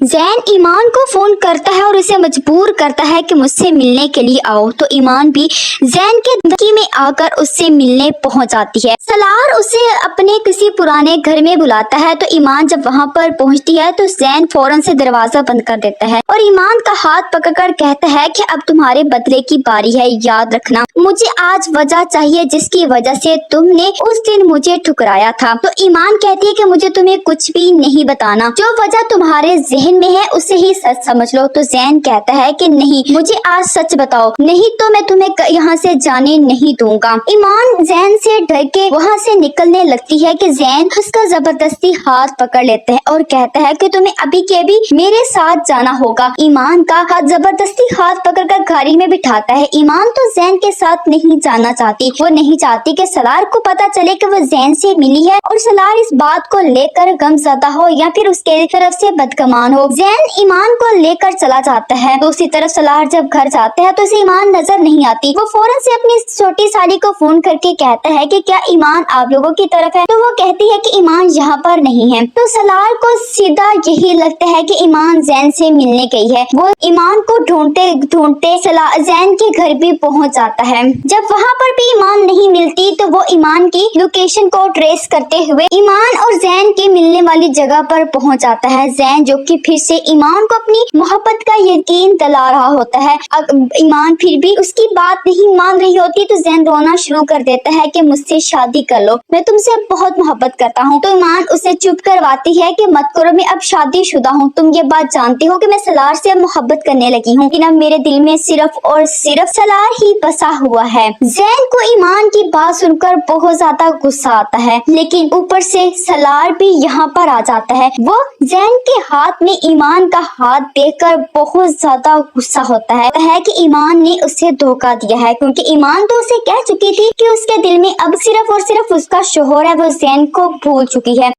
जैन ईमान को फोन करता है और उसे मजबूर करता है कि मुझसे मिलने के लिए आओ, तो ईमान भी जैन के धमकी में आकर उससे मिलने पहुंच जाती है। सलार उसे अपने किसी पुराने घर में बुलाता है, तो ईमान जब वहां पर पहुंचती है तो जैन फौरन से दरवाजा बंद कर देता है और ईमान का हाथ पकड़कर कहता है कि अब तुम्हारे बदले की बारी है, याद रखना मुझे आज वजह चाहिए जिसकी वजह से तुमने उस दिन मुझे ठुकराया था। तो ईमान कहती है कि मुझे तुम्हें कुछ भी नहीं बताना, जो वजह तुम्हारे जहन में है उसे ही सच समझ लो। तो जैन कहता है कि नहीं, मुझे आज सच बताओ, नहीं तो मैं तुम्हें यहाँ से जाने नहीं दूंगा। ईमान जैन से डर के वहाँ से निकलने लगती है कि जैन उसका जबरदस्ती हाथ पकड़ लेता है और कहता है कि तुम्हें अभी के अभी मेरे साथ जाना होगा। ईमान का हाथ जबरदस्ती हाथ पकड़कर गाड़ी में बिठाता है। ईमान तो जैन के साथ नहीं जाना चाहती, वो नहीं चाहती कि सलार को पता चले कि वो जैन से मिली है और सलार इस बात को लेकर गमज़दा हो या फिर उसके तरफ से बदगुमान हो। जैन ईमान को लेकर चला जाता है। दूसरी तरफ सलार जब घर जाता है तो उसे ईमान नजर नहीं आती। वो फौरन से अपनी छोटी साली को फोन करके कहता है कि क्या ईमान आप लोगों की तरफ है, तो वो कहती है कि ईमान यहाँ पर नहीं है। तो सलार को सीधा यही लगता है कि ईमान जैन से मिलने गई है। वो ईमान को ढूंढते ढूंढते जैन के घर भी पहुँच जाता है। जब वहाँ पर भी ईमान नहीं मिलती तो वो ईमान की लोकेशन को ट्रेस करते हुए ईमान और जैन की मिलने वाली जगह पर पहुँच जाता है। जैन जो कि फिर से ईमान को अपनी मोहब्बत का यकीन दिला रहा होता है। ईमान फिर भी उसकी बात नहीं मान रही होती तो जैन रोना शुरू कर देता है कि मुझसे शादी कर लो, मैं तुमसे बहुत मोहब्बत करता हूँ। तो ईमान उसे चुप करवाती है कि मत करो, मैं अब शादीशुदा हूँ, तुम ये बात जानती हो कि मैं सलार से मोहब्बत करने लगी हूँ, लेकिन अब मेरे दिल में सिर्फ और सिर्फ सलार ही बसा हुआ है। जैन को ईमान की बात सुनकर बहुत ज्यादा गुस्सा आता है, लेकिन ऊपर से सलार भी यहाँ पर आ जाता है। वो जैन के हाथ में ईमान का हाथ देखकर बहुत ज्यादा गुस्सा होता है कि ईमान ने उसे धोखा दिया है, क्योंकि ईमान तो उसे कह चुकी थी कि उसके दिल में अब सिर्फ और सिर्फ उसका शोहर है, वो जैन को भूल चुकी है।